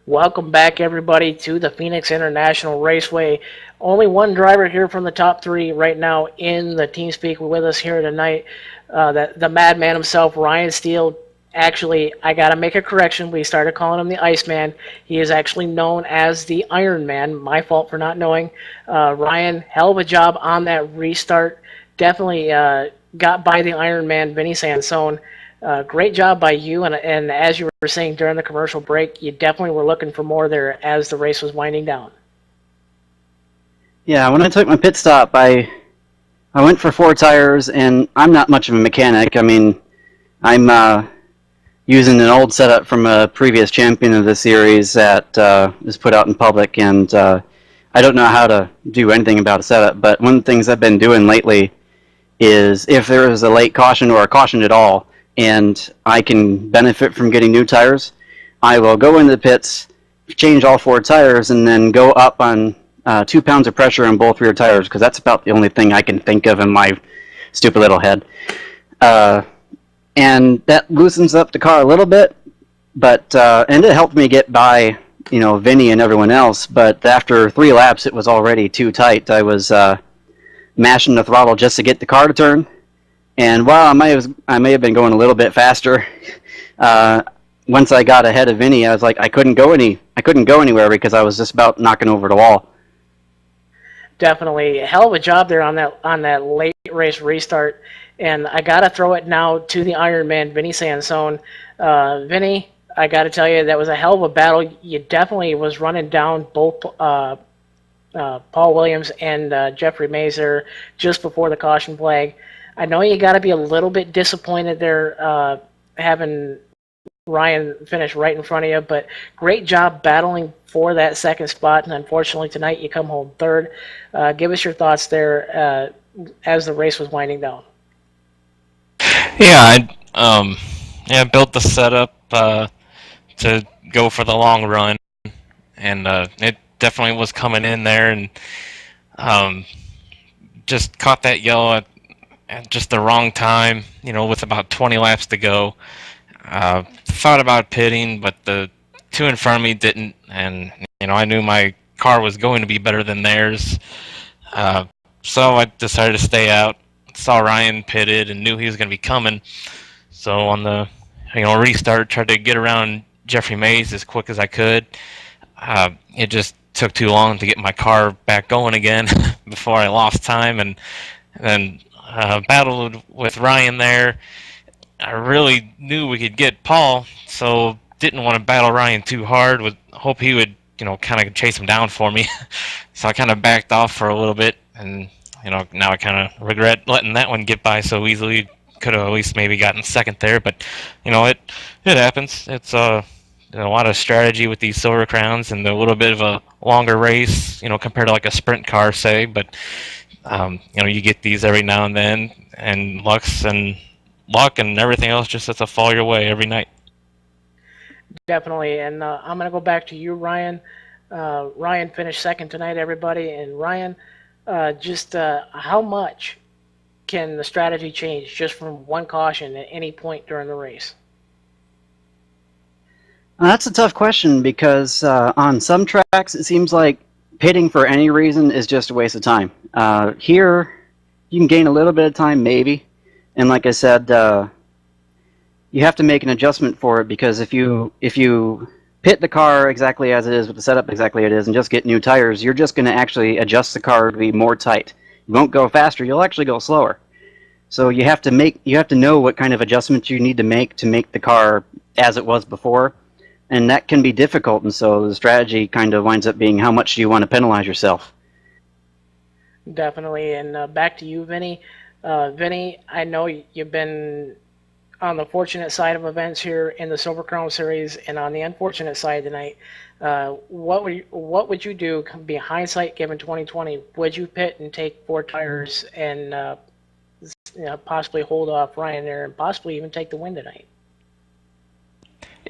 Welcome back, everybody, to the Phoenix International Raceway. Only one driver here from the top three right now in the TeamSpeak with us here tonight. The madman himself, Ryan Steele. Actually, I got to make a correction. We started calling him the Iceman. He is actually known as the Iron Man. My fault for not knowing. Ryan, hell of a job on that restart. Definitely got by the Iron Man, Vinny Sansone. Great job by you, and as you were saying during the commercial break, you definitely were looking for more there as the race was winding down. Yeah, when I took my pit stop, I went for 4 tires, and I'm not much of a mechanic. I mean, I'm using an old setup from a previous champion of the series that was put out in public, and I don't know how to do anything about a setup, but one of the things I've been doing lately is if there is a late caution or a caution at all, and I can benefit from getting new tires, I will go into the pits, change all 4 tires, and then go up on 2 pounds of pressure on both rear tires, because that's about the only thing I can think of in my stupid little head. And that loosens up the car a little bit, but and it helped me get by, you know, Vinny and everyone else. But after 3 laps, it was already too tight. I was mashing the throttle just to get the car to turn. And while I may have been going a little bit faster, once I got ahead of Vinny, I was like, I couldn't go anywhere because I was just about knocking over the wall. Definitely a hell of a job there on that late race restart. And I got to throw it now to the Iron Man, Vinny Sansone. Vinny, I got to tell you, that was a hell of a battle. You definitely was running down both Paul Williams and Jeffrey Mazer just before the caution flag. I know you got to be a little bit disappointed there having Ryan finish right in front of you, but great job battling for that second spot, and unfortunately tonight you come home third. Give us your thoughts there as the race was winding down. Yeah, I built the setup to go for the long run, and it definitely was coming in there, and just caught that yellow at just the wrong time, you know, with about 20 laps to go. Thought about pitting, but the 2 in front of me didn't, and you know, I knew my car was going to be better than theirs, so I decided to stay out. Saw Ryan pitted and knew he was going to be coming, so on the restart, tried to get around Jeffrey Mays as quick as I could. It just took too long to get my car back going again before I lost time, and then battled with Ryan there. I really knew we could get Paul, so didn't want to battle Ryan too hard. Would hope he would, kind of chase him down for me. So I kind of backed off for a little bit, and now I kind of regret letting that one get by so easily. Could have at least maybe gotten second there, but it happens. It's a lot of strategy with these Silver Crowns and a little bit of a longer race, compared to like a sprint car, say. But you get these every now and then, and luck and everything else just has to fall your way every night. Definitely, and I'm going to go back to you, Ryan. Ryan finished second tonight, everybody. And Ryan, how much can the strategy change just from one caution at any point during the race? That's a tough question because on some tracks it seems like pitting for any reason is just a waste of time. Here, you can gain a little bit of time, maybe. And like I said, you have to make an adjustment for it, because if you pit the car exactly as it is with the setup exactly as it is and just get new tires, you're just going to actually adjust the car to be more tight. You won't go faster, you'll actually go slower. So you have to know what kind of adjustments you need to make the car as it was before, and that can be difficult. And so the strategy kind of winds up being, how much do you want to penalize yourself? Definitely. And back to you, Vinny. Vinny, I know you've been on the fortunate side of events here in the Silver Crown Series, and on the unfortunate side tonight. What would you do? Be hindsight given 2020. Would you pit and take four tires and possibly hold off Ryan there and possibly even take the win tonight?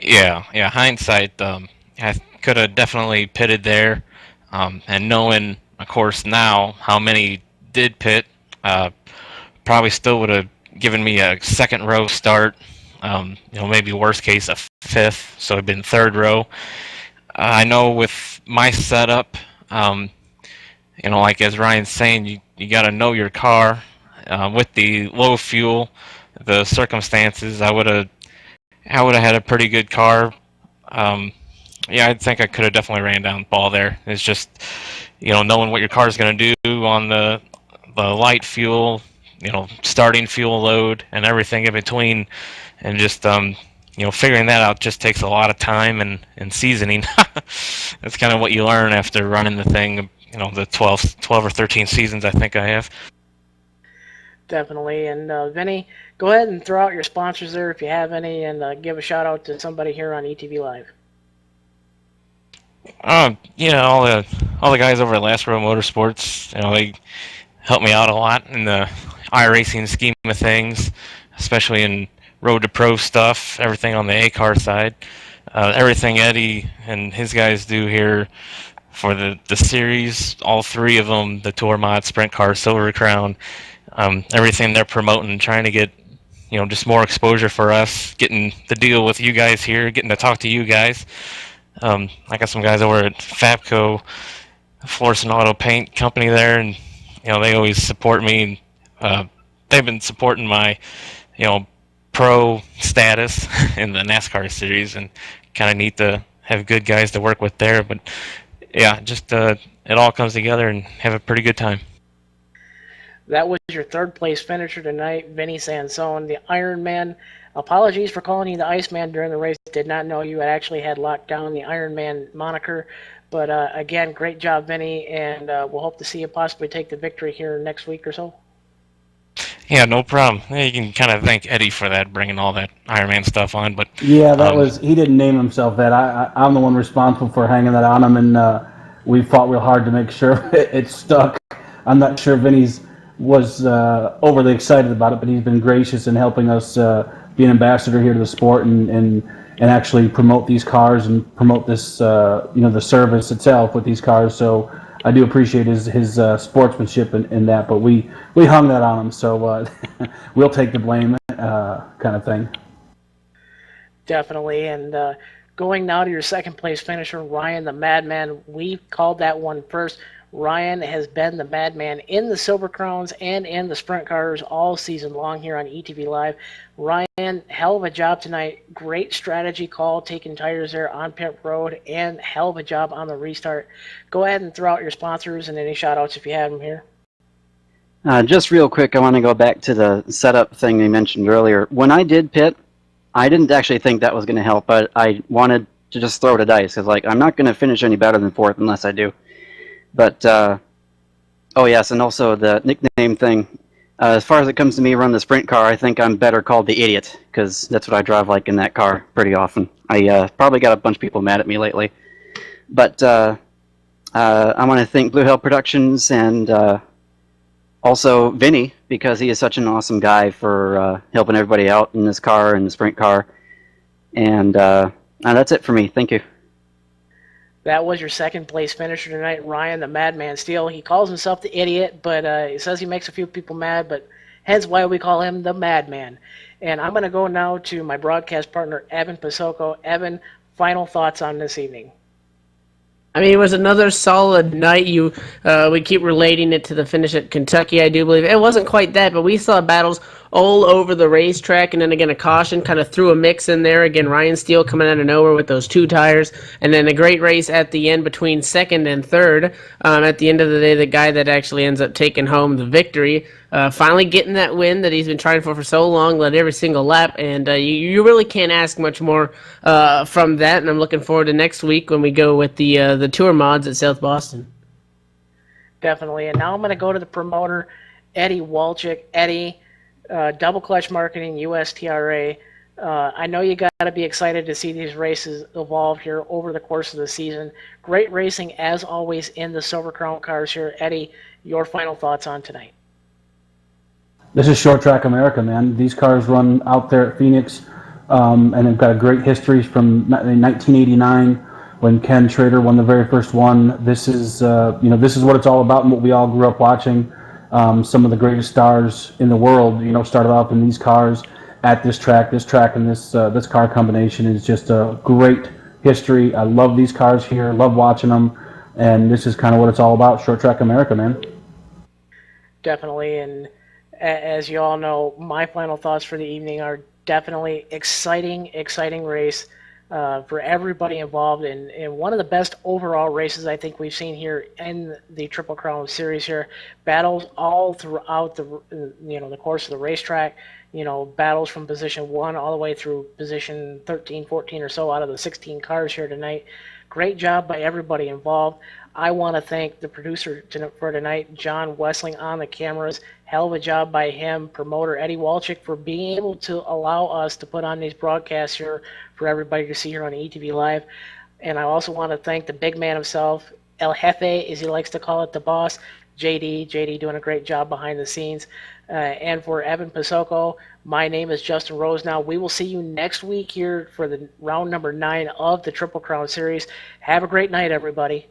Yeah. Hindsight, I could have definitely pitted there, and knowing, of course, now how many did pit, probably still would have given me a second row start. Maybe worst case a fifth, so it'd been third row. I know with my setup, like as Ryan's saying, you got to know your car. With the low fuel, the circumstances, I would have had a pretty good car. Yeah, I think I could have definitely ran down the ball there. It's just, knowing what your car is going to do on the light fuel, starting fuel load and everything in between, and just figuring that out just takes a lot of time and seasoning. That's kind of what you learn after running the thing. The 12 or 13 seasons I think I have. Definitely. And Vinny, go ahead and throw out your sponsors there if you have any, and give a shout out to somebody here on ETV Live. All the guys over at Last Row Motorsports, they help me out a lot in the iRacing scheme of things, especially in road to pro stuff, everything on the A-car side. Everything Eddie and his guys do here for the series, all three of them, the Tour Mod, Sprint Car, Silver Crown, everything they're promoting, trying to get, just more exposure for us, getting the deal with you guys here, getting to talk to you guys. I got some guys over at Fabco, Florissant Auto Paint Company there, and they always support me. They've been supporting my, pro status in the NASCAR series, and kind of neat to have good guys to work with there. But yeah, just it all comes together and have a pretty good time. That was your third place finisher tonight, Vinny Sansone, the Iron Man. Apologies for calling you the Iceman during the race. Did not know you had actually had locked down the Iron Man moniker. But again, great job, Vinny, and we'll hope to see you possibly take the victory here next week or so. Yeah, no problem. Yeah, you can kind of thank Eddie for that, bringing all that Iron Man stuff on. But yeah, that was, he didn't name himself that. I'm the one responsible for hanging that on him, and we fought real hard to make sure it stuck. I'm not sure Vinny's was overly excited about it, but he's been gracious in helping us be an ambassador here to the sport and actually promote these cars and promote this the service itself with these cars. So I do appreciate his sportsmanship in that, but we hung that on him, so we'll take the blame kind of thing. Definitely. And going now to your second place finisher, Ryan the Madman. We called that one first. Ryan has been the madman in the Silver Crowns and in the Sprint Cars all season long here on ETV Live. Ryan, hell of a job tonight. Great strategy call, taking tires there on pit road, and hell of a job on the restart. Go ahead and throw out your sponsors and any shout-outs if you have them here. Just real quick, I want to go back to the setup thing you mentioned earlier. When I did pit, I didn't actually think that was going to help, but I wanted to just throw the dice, because I'm not going to finish any better than fourth unless I do. But, oh yes, and also the nickname thing. As far as it comes to me running the sprint car, I think I'm better called the Idiot, because that's what I drive like in that car pretty often. I probably got a bunch of people mad at me lately. But I want to thank Blue Hell Productions and also Vinny, because he is such an awesome guy for helping everybody out in this car and the sprint car. And that's it for me. Thank you. That was your second place finisher tonight, Ryan the Madman Steele. He calls himself the Idiot, but he says he makes a few people mad, but hence why we call him the Madman. And I'm going to go now to my broadcast partner, Evan Pasoko. Evan, final thoughts on this evening. I mean, it was another solid night. We keep relating it to the finish at Kentucky, I do believe. It wasn't quite that, but we saw battles all over the racetrack, and then again a caution kind of threw a mix in there. Again, Ryan Steele coming out of nowhere with those two tires, and then a great race at the end between second and third. At the end of the day, the guy that actually ends up taking home the victory, finally getting that win that he's been trying for so long, led every single lap, and you really can't ask much more from that. And I'm looking forward to next week when we go with the tour mods at South Boston. Definitely. And now I'm going to go to the promoter, Eddie Walczyk. Eddie, Double Clutch Marketing, USTRA. I know you got to be excited to see these races evolve here over the course of the season. Great racing, as always, in the Silver Crown cars here. Eddie, your final thoughts on tonight? This is Short Track America, man. These cars run out there at Phoenix, and they've got a great history from 1989 when Ken Schrader won the very first one. This is, this is what it's all about and what we all grew up watching. Some of the greatest stars in the world, started off in these cars at this track. This track and this car combination is just a great history. I love these cars here, love watching them, and this is kind of what it's all about. Short Track America, man. Definitely, and as you all know, my final thoughts for the evening are definitely exciting race for everybody involved, and one of the best overall races I think we've seen here in the Triple Crown Series here. Battles all throughout the course of the racetrack. Battles from position 1 all the way through position 13, 14 or so out of the 16 cars here tonight. Great job by everybody involved. I want to thank the producer for tonight, John Wessling, on the cameras. Hell of a job by him. Promoter Eddie Walczyk for being able to allow us to put on these broadcasts here for everybody to see here on ETV Live. And I also want to thank the big man himself, El Jefe, as he likes to call it, the boss, JD doing a great job behind the scenes. And for Evan Pasoko, my name is Justin Rose. Now, we will see you next week here for the round number 9 of the Triple Crown Series. Have a great night, everybody.